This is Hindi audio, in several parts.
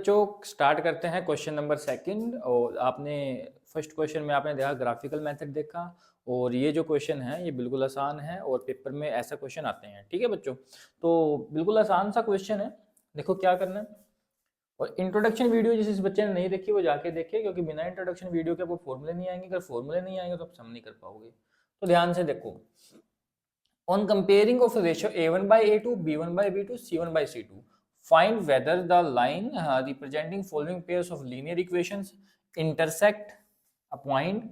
बच्चों स्टार्ट करते हैं क्वेश्चन नंबर सेकंड। और आपने फर्स्ट क्वेश्चन में आपने देखा ग्राफिकल मेथड देखा, और ये जो क्वेश्चन है ये बिल्कुल आसान है और पेपर में ऐसा क्वेश्चन आते हैं। ठीक है बच्चों, तो बिल्कुल आसान सा क्वेश्चन है। देखो क्या करना है, और इंट्रोडक्शन वीडियो जिस बच्चे ने नहीं देखी वो जाके देखे, क्योंकि बिना इंट्रोडक्शन वीडियो के आपको फॉर्मूले नहीं आएंगे। अगर फॉर्मूले नहीं आएंगे तो आप सम नहीं कर पाओगे। तो ध्यान से देखो, on comparing of ratio a1 by a2, b1 by b2, c1 by c2, find whether the line representing following pairs of linear equations intersect a point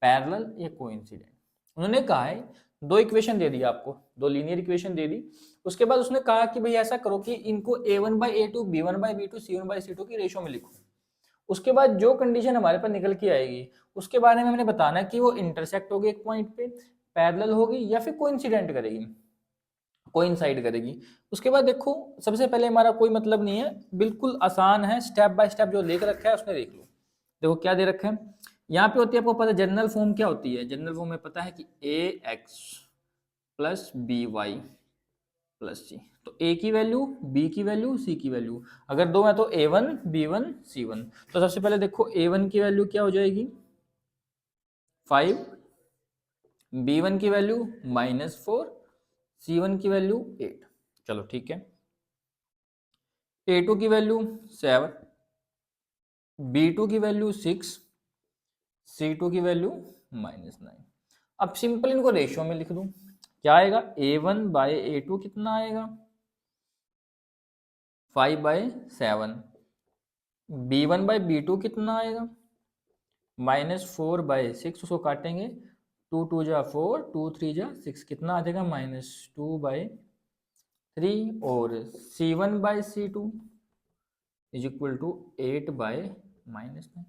parallel या coincident। उन्होंने कहा है दो इक्वेशन दे दी आपको, दो लीनियर इक्वेशन दे दी। उसके बाद उसने कहा कि भाई ऐसा करो कि इनको a1 by a2, b1 by b2, c1 by c2 की रेशियो में लिखो। उसके बाद जो कंडीशन हमारे पास निकल के आएगी उसके बारे में हमने बताना कि वो इंटरसेक्ट होगी एक पॉइंट पे, पैरेलल होगी, या फिर कोइंसिडेंट करेगी, कोइंसाइड करेगी। उसके बाद देखो, सबसे पहले हमारा कोई मतलब नहीं है, बिल्कुल आसान है, स्टेप बाय स्टेप जो लिख रखा है उसने देख लो। देखो क्या दे रखा है यहाँ पे, होती है आपको पता है जनरल फॉर्म क्या होती है। जनरल फॉर्म में पता है कि ax plus B Y plus C. तो a की वैल्यू, b की वैल्यू, c की वैल्यू, अगर दो है तो a1 b1 c1। तो सबसे पहले देखो a1 की वैल्यू क्या हो जाएगी 5, b1 की वैल्यू -4, c1 की वैल्यू 8। चलो ठीक है, a2 की वैल्यू 7, b2 की वैल्यू 6, c2 की वैल्यू -9। अब सिंपल इनको रेशियो में लिख दूं, क्या आएगा a1 बाय a2 कितना आएगा 5/7, b1 बाय b2 कितना आएगा -4/6, उसको काटेंगे 2 2 जा 4, 2 3 जा 6, कितना आ जाएगा -2/3, और c1/c2 इज इक्वल टू 8/-9।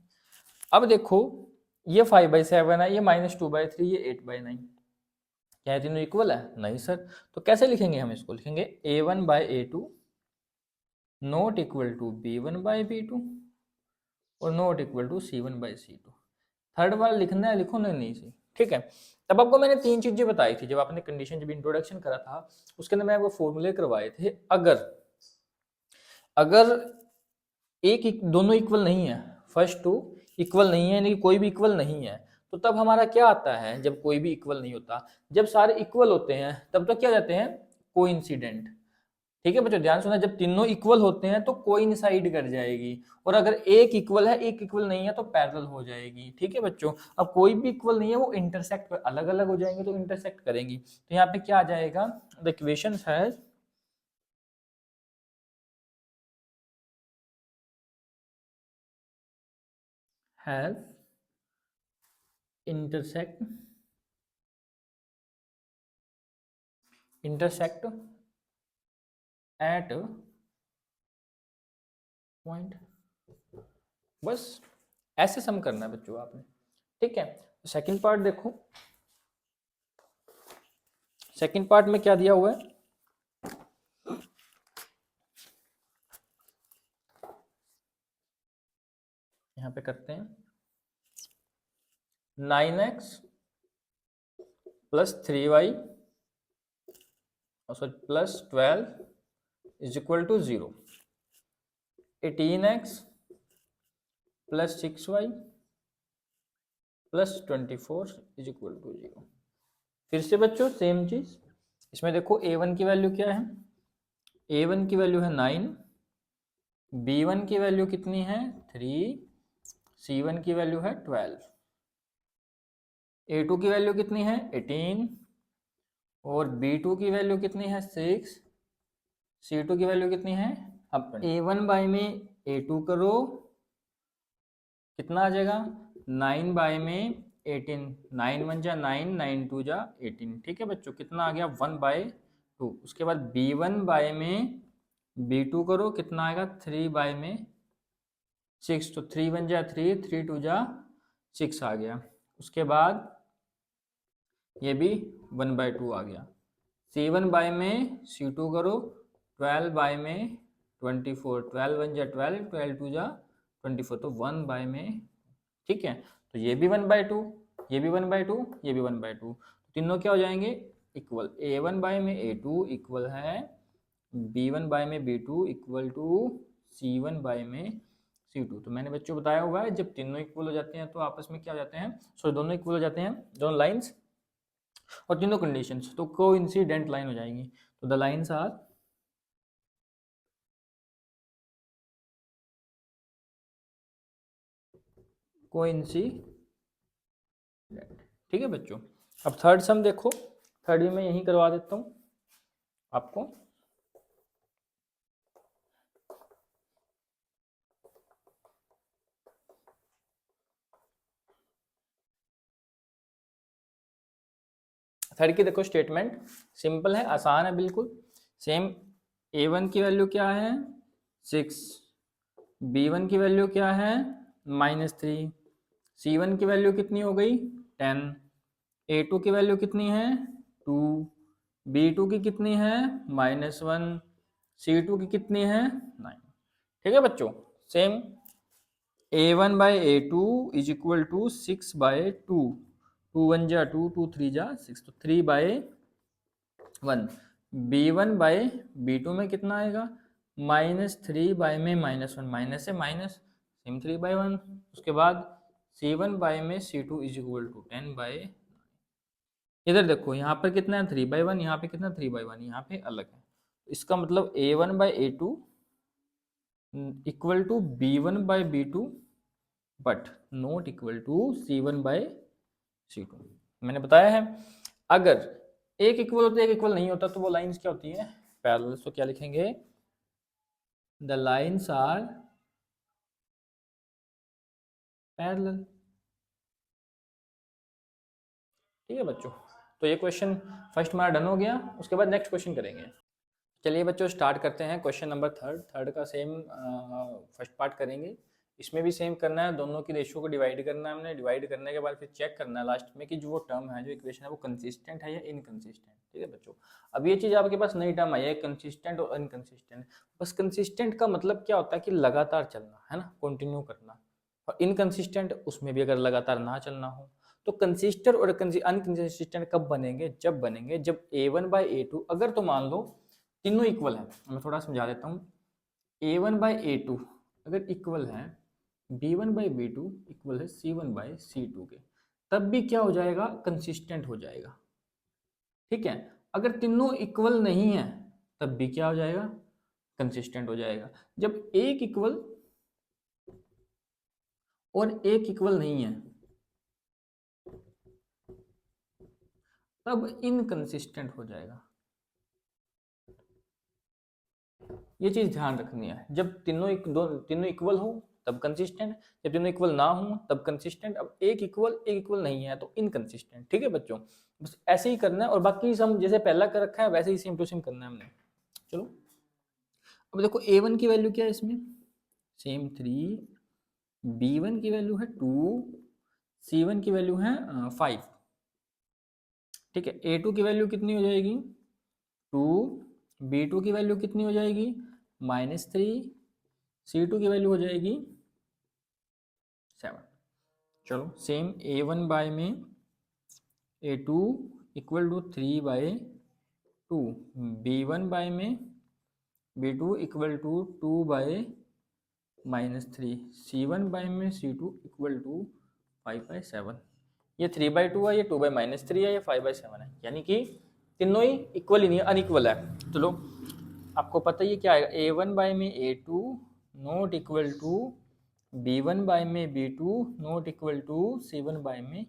अब देखो ये 5/7 है, ये -2/3, ये 8/9, क्या तीनों इक्वल है? नहीं सर। तो कैसे लिखेंगे हम इसको? लिखेंगे a1/a2 not equal to b1/b2 और not equal to c1/c2। Third वाला लिखना है, लिखो नहीं सही। ठीक है, तब आपको मैंने तीन चीजें बताई थी जब आपने कंडीशन, जब इंट्रोडक्शन करा था उसके अंदर मैं आपको फॉर्मूले करवाए थे। अगर एक दोनों इक्वल नहीं है, फर्स्ट टू इक्वल नहीं है, यानी कोई भी इक्वल नहीं है, तो तब हमारा क्या आता है? जब कोई भी इक्वल नहीं होता, जब सारे इक्वल होते हैं तब तो क्या जाते हैं कोइंसिडेंट। ठीक है बच्चों, ध्यान सुना, जब तीनों इक्वल होते हैं तो कोइंसाइड कर जाएगी, और अगर एक इक्वल है एक इक्वल नहीं है तो पैरेलल हो जाएगी। ठीक है बच्चों, अब कोई भी इक्वल नहीं है वो इंटरसेक्ट अलग अलग हो जाएंगे तो इंटरसेक्ट करेंगी। तो यहाँ पे क्या आ जाएगा, the equation has intersect at point। बस ऐसे सम करना है बच्चों आपने। ठीक है, सेकंड पार्ट देखो, सेकंड पार्ट में क्या दिया हुआ है, यहां पे करते हैं 9x प्लस 3y और plus 12 is equal to 0, 18x plus 6y plus 24 is equal to 0। फिर से बच्चों सेम चीज, इसमें देखो a1 की वैल्यू क्या है, a1 की वैल्यू है 9, b1 की वैल्यू कितनी है 3, c1 की वैल्यू है 12, a2 की वैल्यू कितनी है 18, और b2 की वैल्यू कितनी है 6, c2 की वैल्यू कितनी है। अब a1 बाय में a2 करो, कितना आ जाएगा 9 बाय में 18, 9 1 जा 9, 9 2 जा 18। ठीक है बच्चों, कितना आ गया 1/2। उसके बाद b1 बाय में b2 करो, कितना आएगा 3 बाय में 6, तो 3 1 जा 3, 3 2 जा 6 आ गया। उसके बाद ये भी 1/2 आ गया। c1 बाय में c2 करो, 12 बाय में 24, 12 1 जा 12, 12 2 जा 24, तो 1 बाय में। ठीक है, तो ये भी 1/2, ये भी 1/2, ये भी 1/2, तीनों क्या हो जाएंगे इक्वल। a1 बाय में a2 इक्वल है b1 बाय में b2 equal to C1 bye में C2। तो मैंने बच्चों बताया हुआ है जब तीनों इक्वल हो जाते हैं तो आपस में क्या हो जाते हैं, सॉरी दोनों इक्वल हो जाते हैं, दोनों लाइंस और तीनों कंडीशंस, तो कोइंसिडेंट लाइन हो जाएंगी। तो द लाइंस आर कोइंसिडेंट। ठीक है बच्चों। अब थर्ड सम देखो, थर्ड भी मैं यहीं करवा देता हूं आपको। थर्ड की देखो स्टेटमेंट सिंपल है, आसान है बिल्कुल। सेम A1 की वैल्यू क्या है 6, B1 की वैल्यू क्या है -3, C1 की वैल्यू कितनी हो गई 10, A2 की वैल्यू कितनी है 2, B2 की कितनी है -1, C2 की कितनी है 9। ठीक है बच्चों। Same A1 by A2 is equal to 6 by 2, 2 1 जा 2, 2 3 जा 6, तो 3 बाई 1। B1 बाई B2 में कितना आएगा -3 बाई में -1, माइनस है माइनस, सेम 3 बाई 1। उसके बाद C1 बाई में C2 is equal to 10 by, इधर देखो यहाँ पर कितना है 3 बाई 1, यहाँ पे कितना 3 बाई 1, यहाँ पे अलग है। इसका मतलब A1 by A2 equal to B1 by B2 but not equal to C1 by C2। मैंने बताया है अगर एक इक्वल होता है एक इक्वल नहीं होता तो वो लाइंस क्या होती है पैरेलल। तो क्या लिखेंगे द लाइंस आर पैरेलल। ठीक है बच्चों। तो ये क्वेश्चन फर्स्ट हमारा डन हो गया। उसके बाद नेक्स्ट क्वेश्चन करेंगे। चलिए बच्चों स्टार्ट करते हैं क्वेश्चन नंबर थर्ड। थर्ड का सेम फर्स्ट पार्ट करेंगे। इसमें भी सेम करना है, दोनों की रेशियो को डिवाइड करना है हमने। डिवाइड करने के बाद फिर चेक करना है लास्ट में कि जो वो टर्म है जो इक्वेशन है वो कंसिस्टेंट है या इनकंसिस्टेंट। ठीक है बच्चों। अब ये चीज़ आपके पास नई टर्म आई है कंसिस्टेंट और इनकंसिस्टेंट। बस कंसिस्टेंट का मतलब क्या होता है कि लगातार चलना है ना, कंटिन्यू करना। और इनकंसिस्टेंट उसमें भी अगर लगातार ना चलना हो। तो कंसिस्टेंट और अनकंसिस्टेंट कब बनेंगे, जब बनेंगे जब A1 बाई A2 अगर तो मान लो तीनों इक्वल है। मैं थोड़ा समझा देता हूँ। A1 बाई A2 अगर इक्वल है B1 बाई B2 इक्वल है C1 बाई C2 के, तब भी क्या हो जाएगा कंसिस्टेंट हो जाएगा। ठीक है। अगर तीनों इक्वल नहीं है तब भी क्या हो जाएगा कंसिस्टेंट हो जाएगा। जब एक इक्वल और एक इक्वल नहीं है तब इनकंसिस्टेंट हो जाएगा। ये चीज ध्यान रखनी है। जब तीनों इक्वल हो तब कंसिस्टेंट, जब तीनों इक्वल ना हो तब कंसिस्टेंट। अब एक इक्वल नहीं है तो इनकंसिस्टेंट। ठीक है बच्चों। बस ऐसे ही करना है और बाकी सम जैसे पहला कर रखा है वैसे ही सेम टू सेम करना है हमने। चलो अब देखो A1 की वैल्यू क्या है इसमें सेम 3, B1 की वैल्यू है 2, C1 की वैल्यू है 5। ठीक है। A2 की वैल्यू कितनी हो जाएगी 2, B2 की वैल्यू कितनी हो जाएगी -3, C2 की वैल्यू हो जाएगी 7। चलो सेम A1 बाय में A2 equal to 3 bye 2, B1 by में B2 equal to 2 bye -3, C1 bye में C2 इक्वल टू 5 बाय 7। ये 3 बाई 2 है, ये 2 बाई -3 है, ये 5 बाई 7 है। यानी कि तीनों ही इक्वल ही नहीं है, अनइक्वल है। चलो आपको पता ही क्या आएगा A1 बाय में A2 not equal to B1 by में B2 not equal to C1 bye में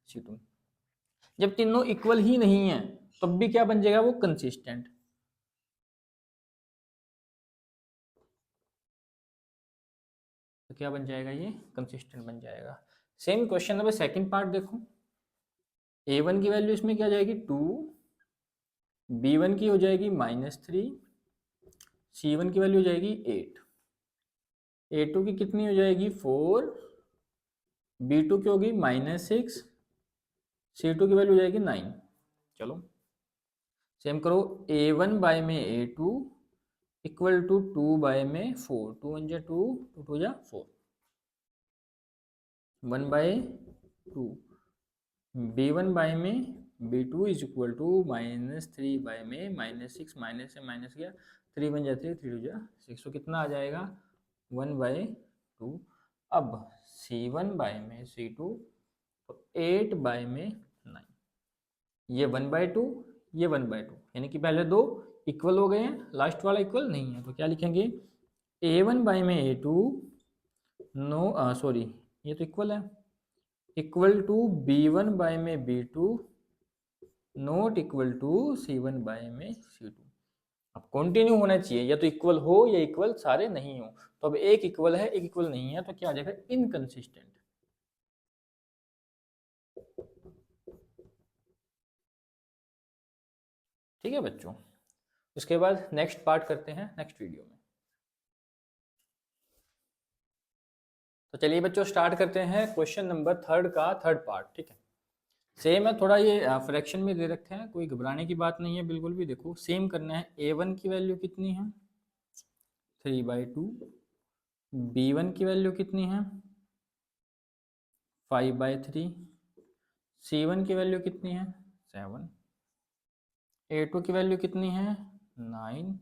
C2। जब तीनों इक्वल ही नहीं है तब भी क्या बन जाएगा वो कंसिस्टेंट। तो क्या बन जाएगा ये कंसिस्टेंट बन जाएगा। Same question number second part देखो। A1 की वैल्यू इसमें क्या जाएगी 2, B1 की हो जाएगी -3, C1 की वैल्यू हो जाएगी 8, A2 की कितनी हो जाएगी 4, B2 की होगी -6, C2 की वैल्यू हो जाएगी 9। चलो सेम करो A1 बाय में A2 इक्वल टू 2 बाय में 4, 2 1 जा 2, 2 2 जा 4, 1 बाय 2, B1 बाय में B2 इज इक्वल टू -3/में -6 माइनस से माइनस गया 3 बन जाती है 3 टू जा 6 तो कितना आ जाएगा 1/2। अब C1/में C2 तो 8/में 9 ये 1/2 ये 1/2 यानी कि पहले दो इक्वल हो गए हैं लास्ट वाला इक्वल नहीं है तो क्या लिखेंगे A1/में A2 नो सॉरी ये तो इक्वल है इक्वल टू B1/में B2 नॉट इक्वल टू C1/में C2। अब कंटिन्यू होना चाहिए या तो इक्वल हो या इक्वल सारे नहीं हो तो अब एक इक्वल है एक इक्वल नहीं है तो क्या आ जाएगा इनकंसिस्टेंट। ठीक है बच्चों उसके बाद नेक्स्ट पार्ट करते हैं नेक्स्ट वीडियो में। तो चलिए बच्चों स्टार्ट करते हैं क्वेश्चन नंबर 3 का थर्ड पार्ट। ठीक है सेम है थोड़ा ये फ्रैक्शन में दे रखे हैं कोई घबराने की बात नहीं है बिल्कुल भी। देखो सेम करना है A1 की वैल्यू कितनी है 3/2 B1 की वैल्यू कितनी है 5/3 C1 की वैल्यू कितनी है 7 A2 की वैल्यू कितनी है 9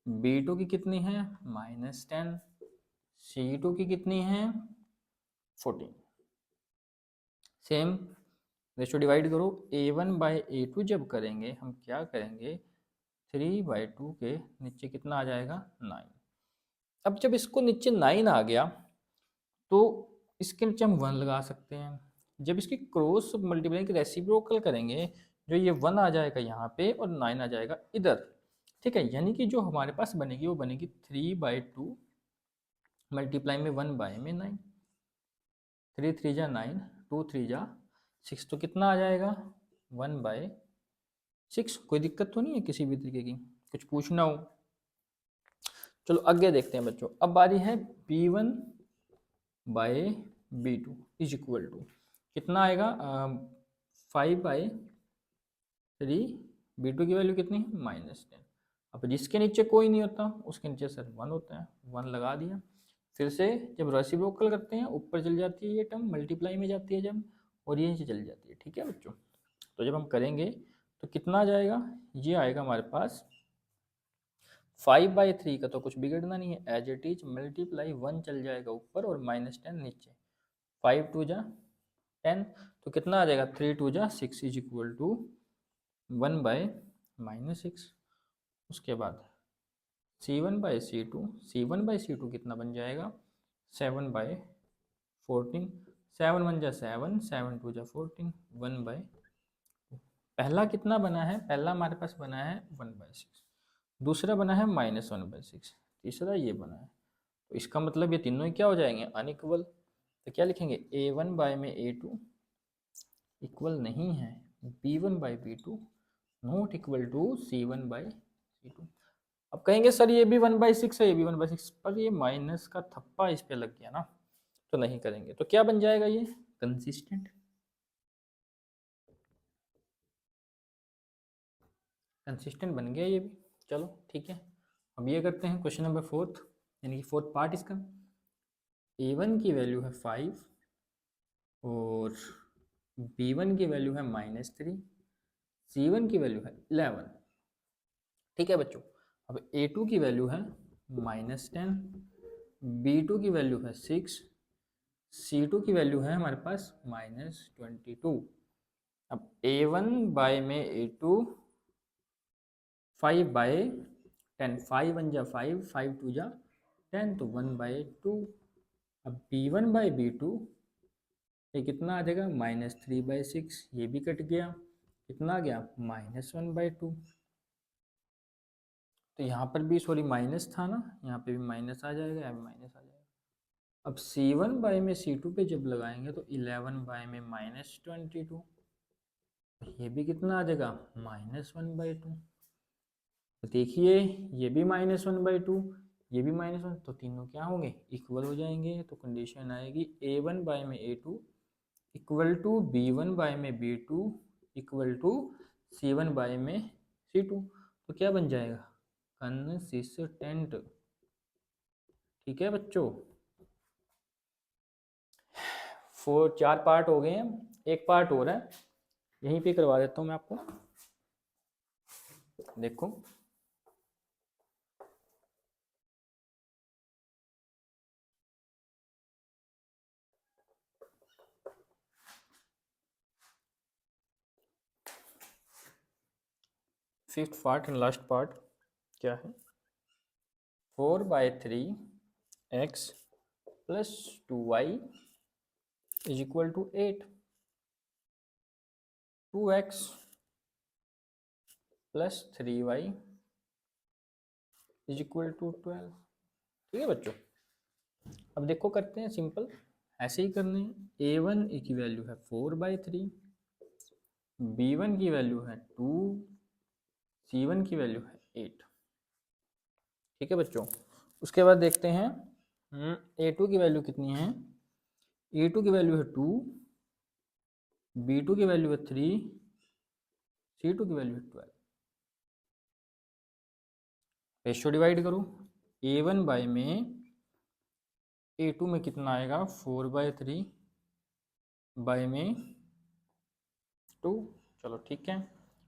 B2 की कितनी है -10 C2 की कितनी है 14। सेम रेशो डिवाइड करो A1/A2 जब करेंगे हम क्या करेंगे 3/2 के नीचे कितना आ जाएगा 9। अब जब इसको नीचे 9 आ गया तो इसके नीचे हम 1 लगा सकते हैं। जब इसकी क्रॉस मल्टीप्लाई की रेसिप्रोकल करेंगे जो ये 1 आ जाएगा यहाँ पे और 9 आ जाएगा इधर। ठीक है यानी कि जो हमारे पास बनेगी वो बनेगी 3/2 मल्टीप्लाई में 1/9 3 3 जा 9 2 3 जा 6 तो कितना आ जाएगा 1/6। कोई दिक्कत तो नहीं है किसी भी तरीके की कुछ पूछना हो। चलो आगे देखते हैं बच्चों अब बारी है B1/B2 इज इक्वल टू कितना आएगा 5/3 B2 की वैल्यू कितनी है -10। अब जिसके नीचे कोई नहीं होता उसके नीचे सर 1 होता है 1 लगा दिया। फिर से जब रेसिप्रोकल करते हैं ऊपर चल जाती है ये टर्म मल्टीप्लाई में जाती है जब और ये नीचे चल जाती है। ठीक है बच्चों तो जब हम करेंगे तो कितना आ जाएगा ये आएगा हमारे पास 5/3 का तो कुछ बिगड़ना नहीं है एज इट इज मल्टीप्लाई 1 चल जाएगा ऊपर और -10 नीचे 5 2 जा 10 तो कितना आ जाएगा 3 2 जा 6 इज इक्वल टू 1/-6। उसके बाद C1/C2 कितना बन जाएगा 7/14 7 1 जा 7 7 2 जा 14 1/2। पहला कितना बना है पहला हमारे पास बना है 1/6 दूसरा बना है -1/6 तीसरा ये बना है तो इसका मतलब ये तीनों ही क्या हो जाएंगे अनइक्वल। तो क्या लिखेंगे A1/में A2 इक्वल नहीं है B1/B2 not equal to C1/C2। अब कहेंगे सर ये भी 1/6 है ये भी 1/6 पर ये माइनस का थप्पा इस पे लग गया ना तो नहीं करेंगे। तो क्या बन जाएगा ये कंसिस्टेंट कंसिस्टेंट बन गया ये भी। चलो ठीक है अब ये करते हैं क्वेश्चन नंबर 4 यानी कि 4th पार्ट इसका। A1 की वैल्यू है 5 और B1 की वैल्यू है -3 C1 की वैल्यू है 11। ठीक है बच्चों अब A2 की वैल्यू है -10 B2 की वैल्यू है 6 C2 की वैल्यू है हमारे पास -22। अब A1/में A2 5/10 5 1 जा 5 5 2 जा 10 तो 1/2। अब B1/B2 ये कितना आ जाएगा -3/6 ये भी कट गया कितना आ गया -1/2। तो यहाँ पर भी सॉरी माइनस था ना यहाँ पे भी माइनस आ जाएगा यहाँ भी माइनस आ जाएगा। अब C1/में C2 पे जब लगाएंगे तो 11/में -22 ये भी कितना आ जाएगा -1/2। तो देखिए ये भी -1/2 ये भी -1 तो तीनों क्या होंगे इक्वल हो जाएंगे। तो कंडीशन आएगी A1/में A2 इक्वल टू B1/में B2 इक्वल टू C1/में C2 तो क्या बन जाएगा कंसिस्टेंट। ठीक है बच्चों 4 पार्ट हो गए हैं एक पार्ट हो रहा है यहीं पे करवा देता हूँ मैं आपको, देखो। Fifth part and last part क्या है, 4/3 x plus 2y is equal to 8, 2x plus 3y is equal to 12। ठीक है बच्चों, अब देखो करते हैं सिंपल, ऐसे ही करने हैं। a1 की वैल्यू है 4/3, b1 की वैल्यू है 2, c1 की वैल्यू है 8। ठीक है बच्चों, उसके बाद देखते हैं a2 की वैल्यू कितनी है। a2 की वैल्यू है 2, b2 की वैल्यू है 3, c2 की वैल्यू है 12। रेशियो डिवाइड करो, a1 बाय में a2 में कितना आएगा, 4/3 बाय में 2। चलो ठीक है,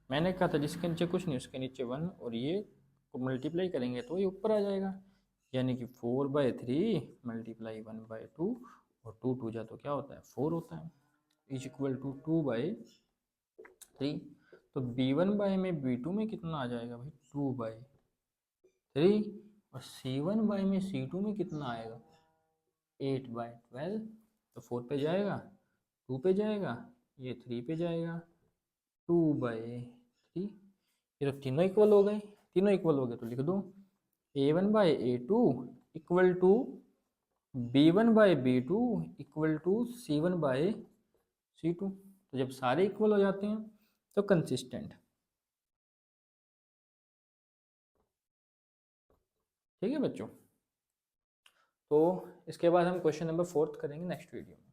मैंने कहा था जिसके नीचे कुछ नहीं उसके नीचे 1, और ये को मल्टीप्लाई करेंगे तो ये ऊपर आ जाएगा, यानी कि 4/3 मल्टीप्लाई 1/2, और 2 2 जा तो क्या होता है 4 होता है, इज इक्वल टू 2/3। तो b1 बाय में b2 में कितना आ जाएगा भाई 2/3, और c1 बाय में c2 में कितना आएगा 8/12। तो 4 पे जाएगा, 2 पे जाएगा, ये 3 पे जाएगा, 2/3। ये तो तीनों इक्वल हो गए, तीनों इक्वल हो गए तो लिख दो a1/a2 equal to b1/b2 equal to c1/c2। तो जब सारे इक्वल हो जाते हैं तो कंसिस्टेंट। ठीक है बच्चों, तो इसके बाद हम क्वेश्चन नंबर 4 करेंगे नेक्स्ट वीडियो में।